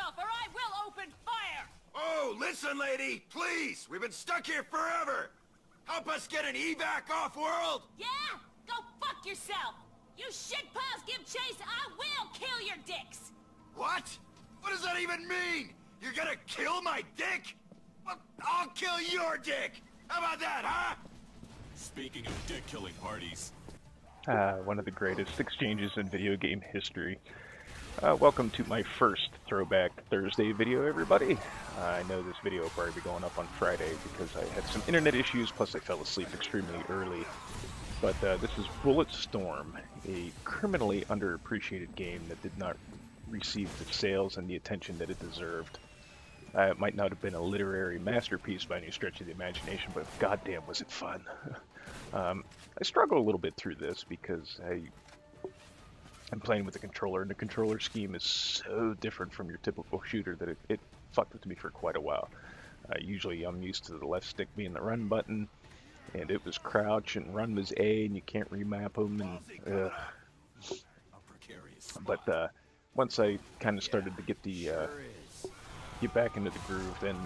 off or I will open fire! Oh, listen, lady, please! We've been stuck here forever! Help us get an evac off-world! Yeah? Go fuck yourself! You shitpiles give chase, I will kill your dicks! What? What does that even mean? You're gonna kill my dick? Well, I'll kill your dick! How about that, huh? Speaking of dick-killing parties... One of the greatest exchanges in video game history. Welcome to my first Throwback Thursday video, everybody. I know this video will probably be going up on Friday because I had some internet issues, plus I fell asleep extremely early. But this is Bulletstorm, a criminally underappreciated game that did not receive the sales and the attention that it deserved. It might not have been a literary masterpiece by any stretch of the imagination, but goddamn was it fun. I struggle a little bit through this because I'm playing with a controller, and the controller scheme is so different from your typical shooter that it fucked with me for quite a while. Usually I'm used to the left stick being the run button, and it was crouch, and run was A, and you can't remap them, and but once I kind of started to get back into the groove, then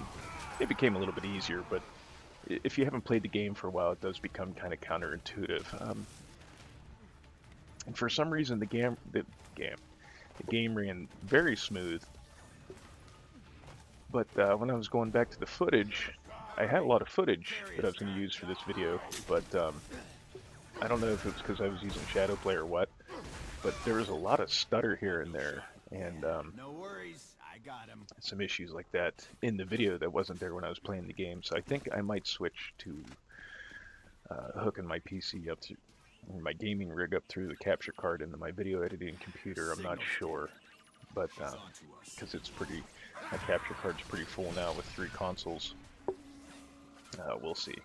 it became a little bit easier. But if you haven't played the game for a while, it does become kind of counterintuitive. And for some reason, the game ran very smooth. But when I was going back to the footage, I had a lot of footage that I was going to use for this video. But I don't know if it was because I was using Shadow Play or what, but there was a lot of stutter here and there, and No worries, I got him. some issues like that in the video that wasn't there when I was playing the game. So I think I might switch to hooking my PC up to my gaming rig up through the capture card into my video editing computer. I'm not sure, but because my capture card's pretty full now with 3 consoles. We'll see.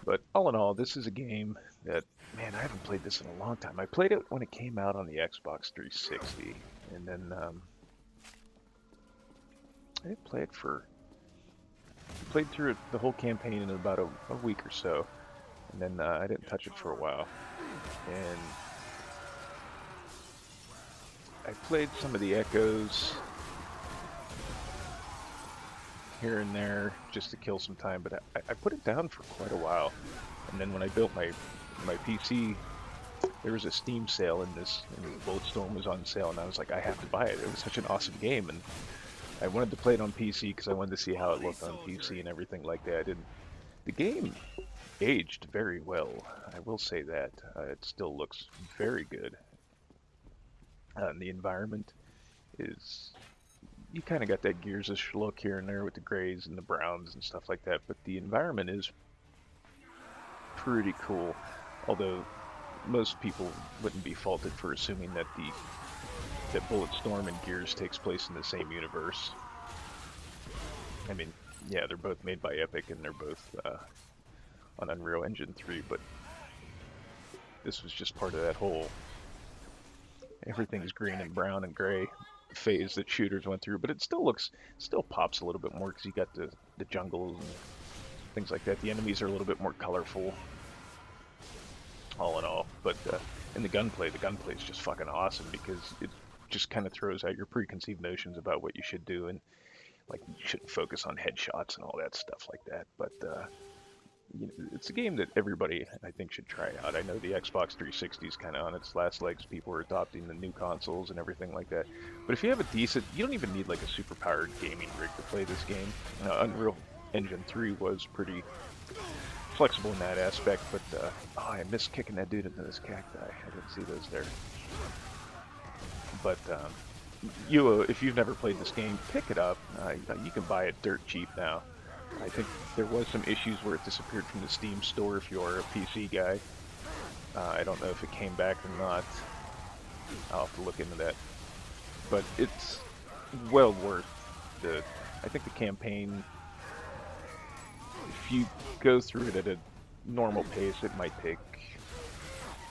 But all in all, this is a game that, man, I haven't played this in a long time. I played it when it came out on the Xbox 360, and then I didn't play it played through it, the whole campaign in about a week or so, and then I didn't touch it for a while. And I played some of the echoes here and there just to kill some time, but I put it down for quite a while. And then when I built my PC, there was a Steam sale and Bulletstorm was on sale, and I was like, I have to buy it. It was such an awesome game, and I wanted to play it on PC because I wanted to see how it looked on PC and everything like that. And the game aged very well, I will say that. It still looks very good. And the environment is... You kind of got that Gears-ish look here and there with the grays and the browns and stuff like that, but the environment is pretty cool. Although most people wouldn't be faulted for assuming that that Bulletstorm and Gears takes place in the same universe. I mean, yeah, they're both made by Epic and they're both on Unreal Engine 3, but this was just part of that whole everything's green and brown and gray phase that shooters went through. But it still pops a little bit more because you got the jungles and things like that. The enemies are a little bit more colorful, all in all. But in the gunplay is just fucking awesome because it just kind of throws out your preconceived notions about what you should do, and like you shouldn't focus on headshots and all that stuff like that. But you know, it's a game that everybody, I think, should try out. I know the Xbox 360 is kind of on its last legs. People are adopting the new consoles and everything like that. But if you have a decent, you don't even need like a super powered gaming rig to play this game. Unreal Engine 3 was pretty flexible in that aspect, but oh, I missed kicking that dude into this cacti. I didn't see those there. But if you've never played this game, pick it up. You can buy it dirt cheap now. I think there was some issues where it disappeared from the Steam store if you're a PC guy. I don't know if it came back or not. I'll have to look into that. But it's well worth I think the campaign, if you go through it at a normal pace, it might take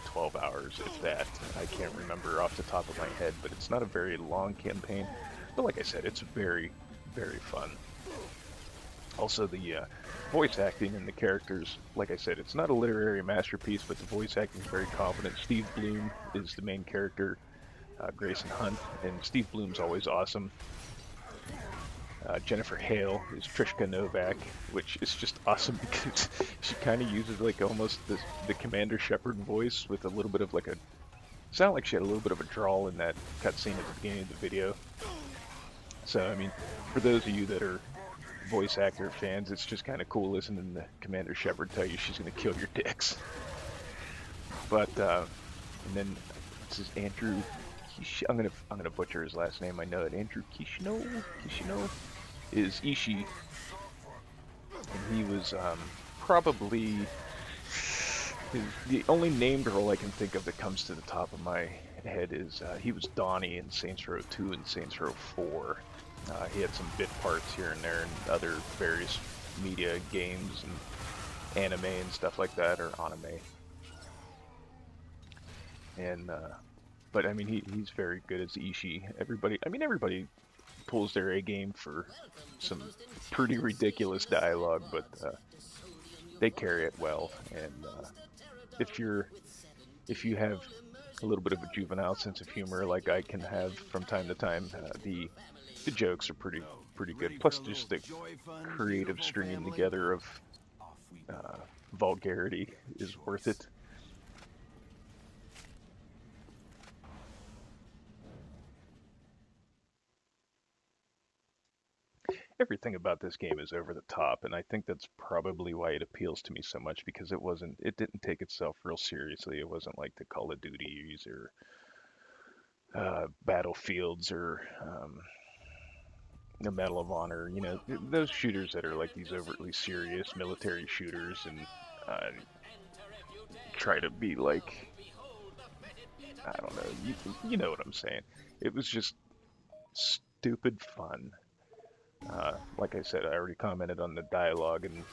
12 hours, if that. I can't remember off the top of my head, but it's not a very long campaign. But like I said, it's very, very fun. Also, the voice acting and the characters, like I said, it's not a literary masterpiece, but the voice acting is very confident. Steve Bloom is the main character. Grayson Hunt, and Steve Bloom's always awesome. Jennifer Hale is Trishka Novak, which is just awesome because she kind of uses like almost the Commander Shepard voice with a little bit of like a, sound like she had a little bit of a drawl in that cutscene at the beginning of the video. So I mean, for those of you that are voice actor fans, it's just kind of cool listening to Commander Shepard tell you she's gonna kill your dicks. But and then this is Andrew. I'm gonna butcher his last name. I know it. Andrew Kishino is Ishii, and he was probably the only named role I can think of that comes to the top of my head is he was Donnie in Saints Row 2 and Saints Row 4. He had some bit parts here and there in other various media games and anime and stuff like that, or anime. And but I mean, he's very good as Ishii. Everybody pulls their A game for some pretty ridiculous dialogue, but they carry it well. And if you have a little bit of a juvenile sense of humor, like I can have from time to time, the jokes are pretty good. Plus, just the creative stringing together of vulgarity is worth it. Everything about this game is over the top, and I think that's probably why it appeals to me so much, because it didn't take itself real seriously. It wasn't like the Call of Duties or Battlefields or the Medal of Honor, you know, those shooters that are like these overtly serious military shooters and try to be like, I don't know, you know what I'm saying. It was just stupid fun. Like I said, I already commented on the dialogue and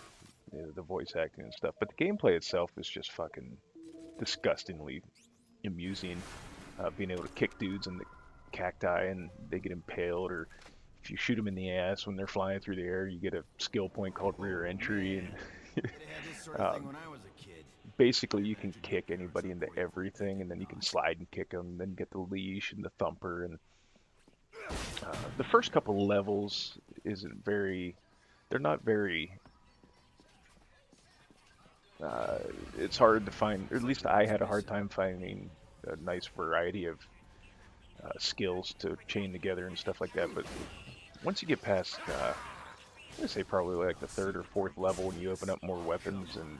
the voice acting and stuff, but the gameplay itself is just fucking disgustingly amusing. Being able to kick dudes in the cacti and they get impaled, or if you shoot them in the ass when they're flying through the air, you get a skill point called rear entry. And basically, you can kick anybody into everything, and then you can slide and kick them, and then get the leash and the thumper. And the first couple levels they're not very, it's hard to find, or at least I had a hard time finding a nice variety of skills to chain together and stuff like that. But once you get past, I'm gonna say probably like the third or fourth level, and you open up more weapons, and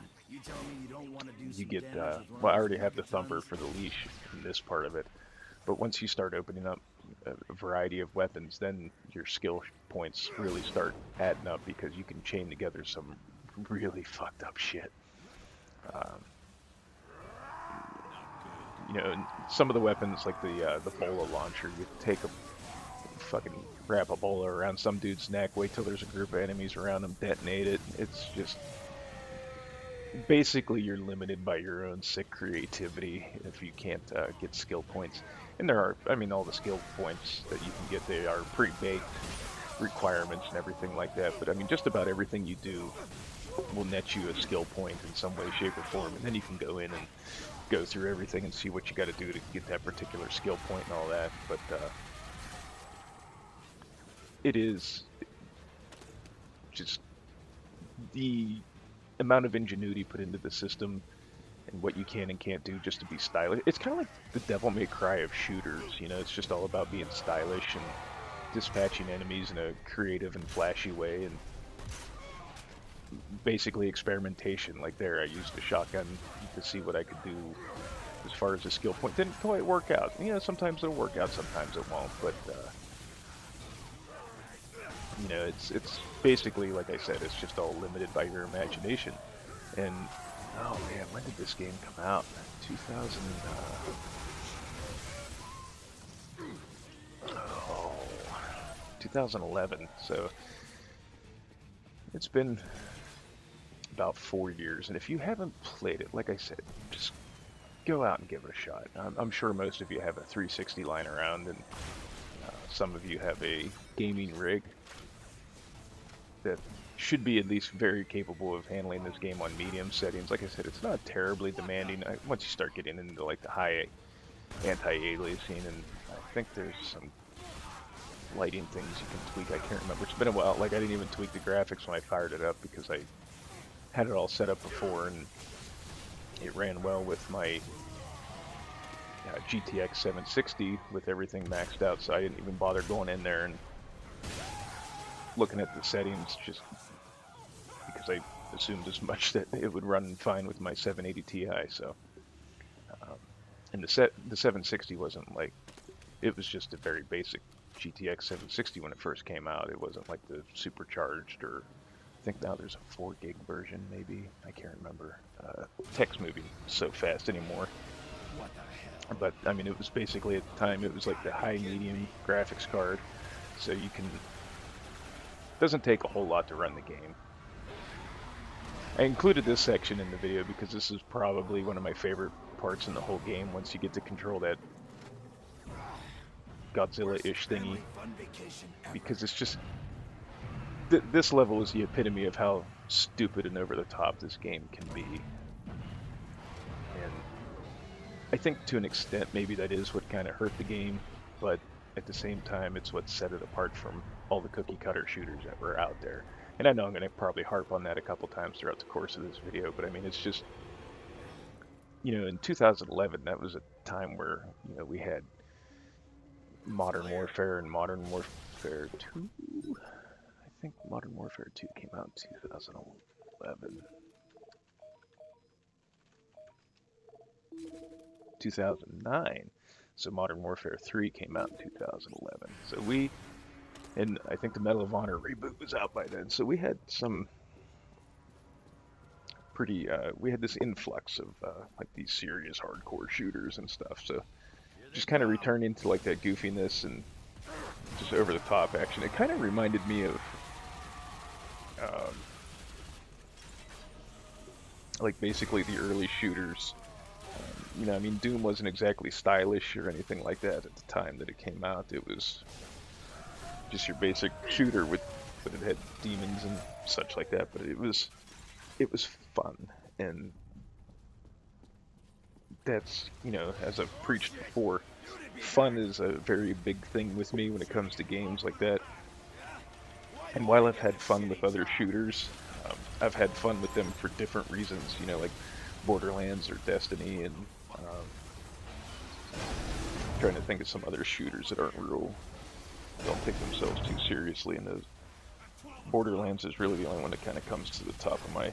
you get, well, I already have the thumper for the leash in this part of it, but once you start opening up a variety of weapons, then your skill points really start adding up, because you can chain together some really fucked up shit. You know, some of the weapons, like the bola launcher, you take wrap a bola around some dude's neck, wait till there's a group of enemies around him, detonate it. It's just, basically you're limited by your own sick creativity if you can't get skill points. And there are, I mean, all the skill points that you can get, they are pre-baked requirements and everything like that. But I mean, just about everything you do will net you a skill point in some way, shape, or form. And then you can go in and go through everything and see what you got to do to get that particular skill point and all that. But it is just the amount of ingenuity put into the system and what you can and can't do just to be stylish. It's kind of like the Devil May Cry of shooters, you know. It's just all about being stylish and dispatching enemies in a creative and flashy way, and basically experimentation. Like there, I used a shotgun to see what I could do as far as a skill point. Didn't quite work out. You know, sometimes it'll work out, sometimes it won't, but you know, it's basically, like I said, it's just all limited by your imagination. And oh man, when did this game come out? 2011. So it's been about 4 years. And if you haven't played it, like I said, just go out and give it a shot. I'm sure most of you have a 360 lying around, and some of you have a gaming rig that should be at least very capable of handling this game on medium settings. Like I said, it's not terribly demanding. Once you start getting into like the high anti-aliasing and think there's some lighting things you can tweak. I can't remember. It's been a while. Like, I didn't even tweak the graphics when I fired it up because I had it all set up before and it ran well with my GTX 760 with everything maxed out, so I didn't even bother going in there and looking at the settings, just because I assumed as much that it would run fine with my 780 Ti. So, and the 760 wasn't like, it was just a very basic GTX 760 when it first came out. It wasn't like the supercharged, or I think now there's a 4 gig version maybe. I can't remember. Tech's moving so fast anymore. But I mean, it was basically at the time, it was like the high medium graphics card, so you can, doesn't take a whole lot to run the game. I included this section in the video because this is probably one of my favorite parts in the whole game, once you get to control that Godzilla-ish thingy, because it's just, this level is the epitome of how stupid and over the top this game can be. And I think to an extent maybe that is what kind of hurt the game, but at the same time it's what set it apart from all the cookie cutter shooters that were out there. And I know I'm going to probably harp on that a couple times throughout the course of this video, but I mean, it's just, you know, in 2011, that was a time where, you know, we had Modern Warfare and Modern Warfare 2. I think Modern Warfare 2 came out in 2011. 2009. So Modern Warfare 3 came out in 2011. So we, and I think the Medal of Honor reboot was out by then. So we had some pretty, we had this influx of like these serious hardcore shooters and stuff. So just kind of returning to like that goofiness and just over the top action. It kind of reminded me of like basically the early shooters. You know, I mean, Doom wasn't exactly stylish or anything like that at the time that it came out. It was just your basic shooter with, but it had demons and such like that. But it was fun, and that's, you know, as I've preached before, fun is a very big thing with me when it comes to games like that. And while I've had fun with other shooters, I've had fun with them for different reasons. You know, like Borderlands or Destiny, and trying to think of some other shooters that aren't real, don't take themselves too seriously, and those Borderlands is really the only one that kind of comes to the top of my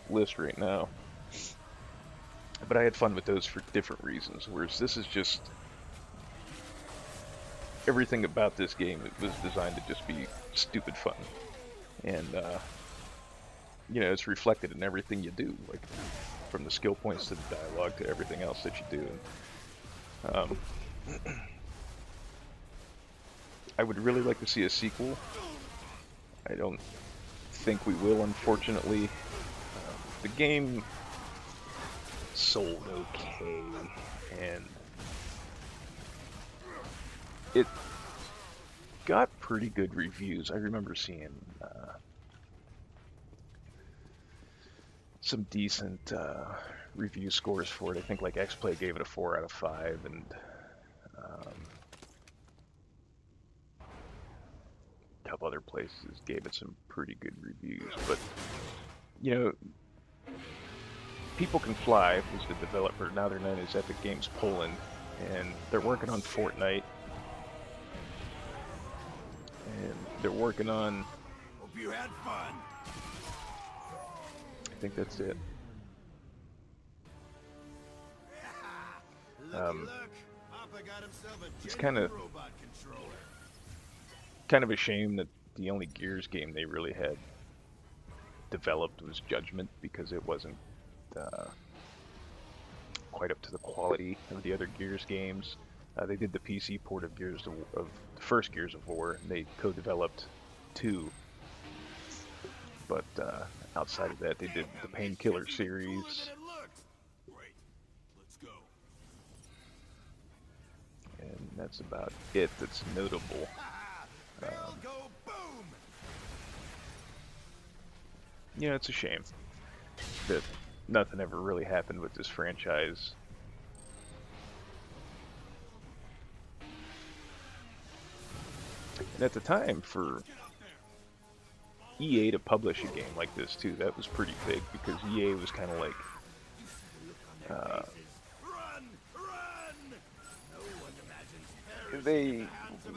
list right now. But I had fun with those for different reasons, whereas this is just, everything about this game was designed to just be stupid fun. And you know, it's reflected in everything you do, like from the skill points to the dialogue to everything else that you do. And, I would really like to see a sequel. I don't think we will, unfortunately. The game sold okay, and it got pretty good reviews. I remember seeing some decent review scores for it. I think like XPlay gave it a 4 out of 5, and a couple other places gave it some pretty good reviews. But, you know, People Can Fly was the developer. Now they're known as Epic Games Poland, and they're working on Fortnite. And they're working on, Hope you had fun. I think that's it. It's kind of a shame that the only Gears game they really had developed was Judgment, because it wasn't quite up to the quality of the other Gears games. They did the PC port of of the first Gears of War, and they co-developed 2. But outside of that, they did the Painkiller series. And that's about it that's notable. You know, it's a shame that nothing ever really happened with this franchise. And at the time, for EA to publish a game like this too, that was pretty big, because EA was kind of like they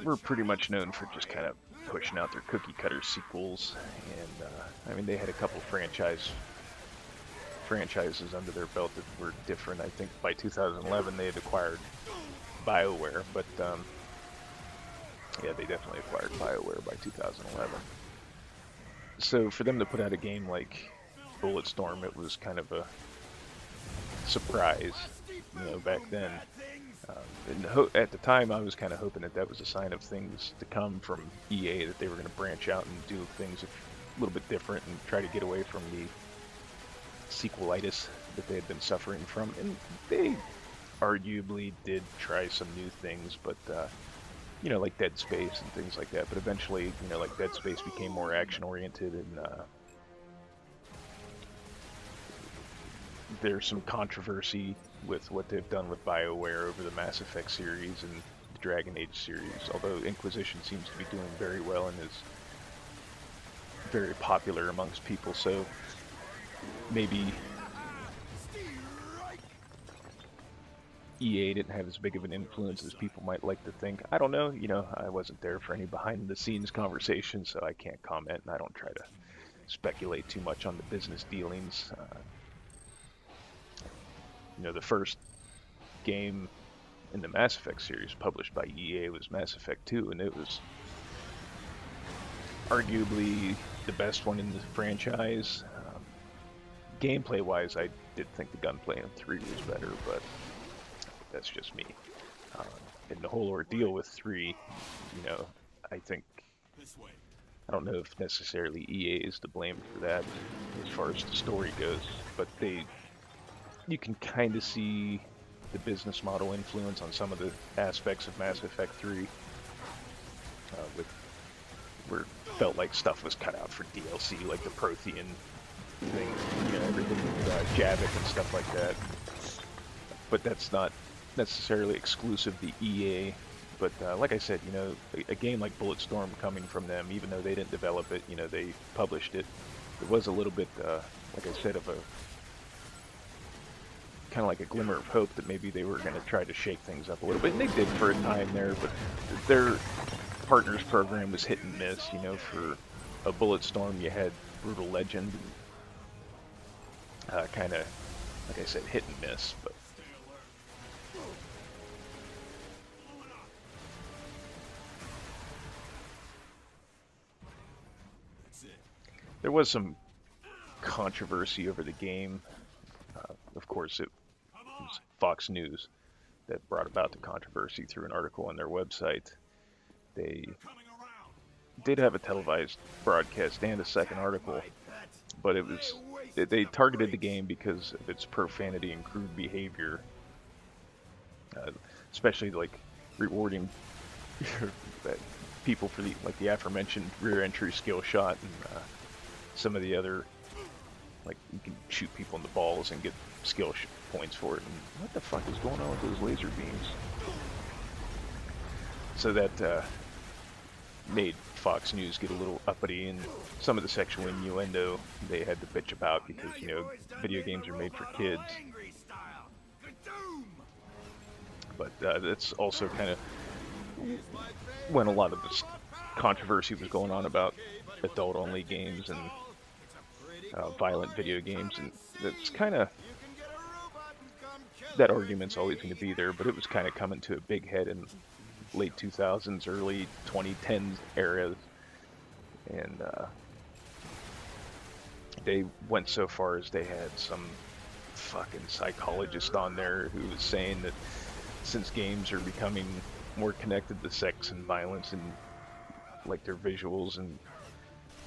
were pretty much known for just kind of pushing out their cookie cutter sequels, and I mean, they had a couple franchises under their belt that were different. I think by 2011 they had acquired BioWare, but yeah, they definitely acquired BioWare by 2011. So for them to put out a game like Bulletstorm, it was kind of a surprise, you know, back then. And at the time, I was kind of hoping that that was a sign of things to come from EA, that they were going to branch out and do things a little bit different and try to get away from the sequelitis that they had been suffering from. And they arguably did try some new things, but you know, like Dead Space and things like that. But eventually, you know, like Dead Space became more action-oriented, and there's some controversy with what they've done with BioWare over the Mass Effect series and the Dragon Age series, although Inquisition seems to be doing very well and is very popular amongst people, so maybe EA didn't have as big of an influence as people might like to think. I don't know, you know, I wasn't there for any behind-the-scenes conversation, so I can't comment, and I don't try to speculate too much on the business dealings. You know, the first game in the Mass Effect series published by EA was Mass Effect 2, and it was arguably the best one in the franchise. Gameplay-wise, I did think the gunplay in 3 was better, but that's just me. And the whole ordeal with 3, you know, I think, I don't know if necessarily EA is to blame for that as far as the story goes, but you can kind of see the business model influence on some of the aspects of Mass Effect 3, where it felt like stuff was cut out for DLC, like the Prothean thing, you know, everything with Javik and stuff like that. But that's not necessarily exclusive to EA. But like I said, you know, a game like Bulletstorm coming from them, even though they didn't develop it, you know, they published it. It was a little bit, like I said, of a kind of like a glimmer of hope that maybe they were going to try to shake things up a little bit, and they did for a time there, but their partners program was hit and miss. You know, for a Bulletstorm you had Brutal Legend, kind of, like I said, hit and miss, but there was some controversy over the game. Of course, it was Fox News that brought about the controversy through an article on their website. They did have a televised broadcast and a second article, but they targeted the game because of its profanity and crude behavior, especially like rewarding people for the aforementioned rear entry skill shot, and some of the other, like, you can shoot people in the balls and get skill points for it. And what the fuck is going on with those laser beams? So that made Fox News get a little uppity, and some of the sexual innuendo they had to bitch about because, you know, video games are made for kids. But that's also kind of when a lot of this controversy was going on about adult-only games and violent video games, and that's kind of, that argument's always going to be there, but it was kind of coming to a big head in late 2000s, early 2010s era, and they went so far as they had some fucking psychologist on there who was saying that since games are becoming more connected to sex and violence and like their visuals and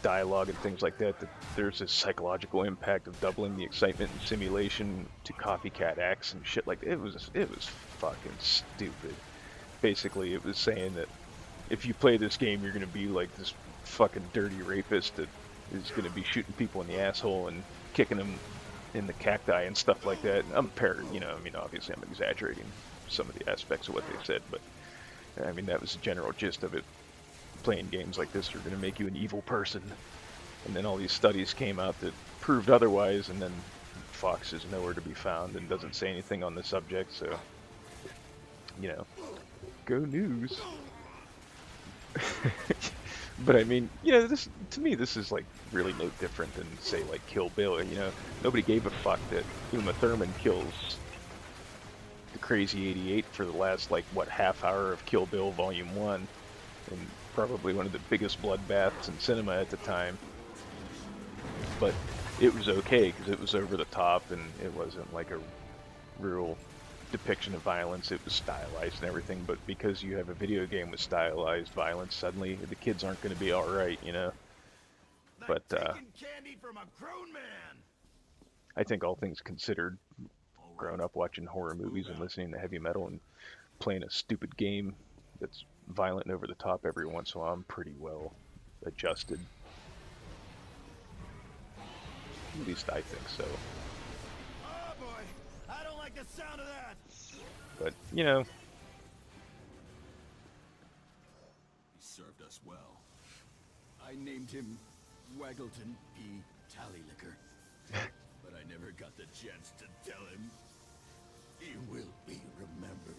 dialogue and things like that, that there's this psychological impact of doubling the excitement and simulation to copycat acts and shit like that. It was fucking stupid. Basically, it was saying that if you play this game, you're gonna be like this fucking dirty rapist that is gonna be shooting people in the asshole and kicking them in the cacti and stuff like that. And you know, I mean, obviously I'm exaggerating some of the aspects of what they said, but I mean, that was the general gist of it. playing games like this are going to make you an evil person. And then all these studies came out that proved otherwise, and then Fox is nowhere to be found and doesn't say anything on the subject, so, you know, go news. But I mean, you know, this, to me, this is like really no different than, say, like Kill Bill. You know, nobody gave a fuck that Uma Thurman kills the Crazy 88 for the last, like, what, half hour of Kill Bill Volume 1, and probably one of the biggest bloodbaths in cinema at the time. But it was okay because it was over the top and it wasn't like a real depiction of violence. It was stylized and everything, but because you have a video game with stylized violence, suddenly the kids aren't going to be alright, you know. But candy from a grown man. I think all things considered, growing up watching horror movies and listening to heavy metal and playing a stupid game that's violent and over the top every once in a while, I'm pretty well adjusted. At least I think so. Oh boy, I don't like the sound of that. But, you know, He served us well. I named him Waggleton P. Tallylicker, but I never got the chance to tell him. He will be remembered.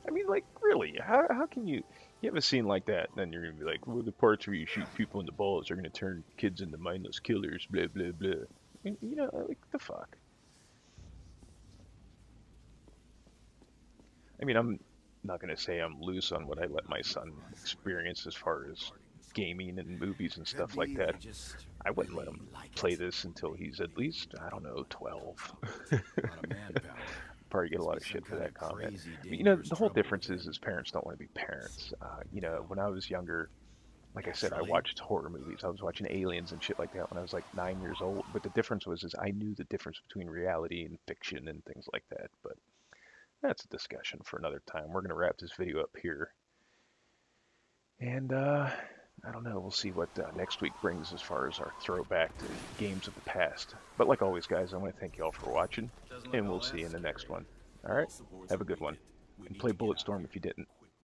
I mean, like, really, how can you have a scene like that, and then you're going to be like, well, the parts where you shoot people in the balls are going to turn kids into mindless killers, blah, blah, blah. And, you know, like, the fuck? I mean, I'm not going to say I'm loose on what I let my son experience as far as gaming and movies and stuff like that. I wouldn't let him play this until he's at least, I don't know, 12. Probably get a lot of shit for that comment. But, you know, the whole difference is parents don't want to be parents. You know, when I was younger, like I said, I watched horror movies. I was watching Aliens and shit like that when I was like 9 years old. But the difference was I knew the difference between reality and fiction and things like that. But that's a discussion for another time. We're going to wrap this video up here. And, I don't know. We'll see what next week brings as far as our throwback to games of the past. But like always, guys, I want to thank you all for watching. And we'll see you in the next one. All right? Have a good one. And play Bulletstorm if you didn't.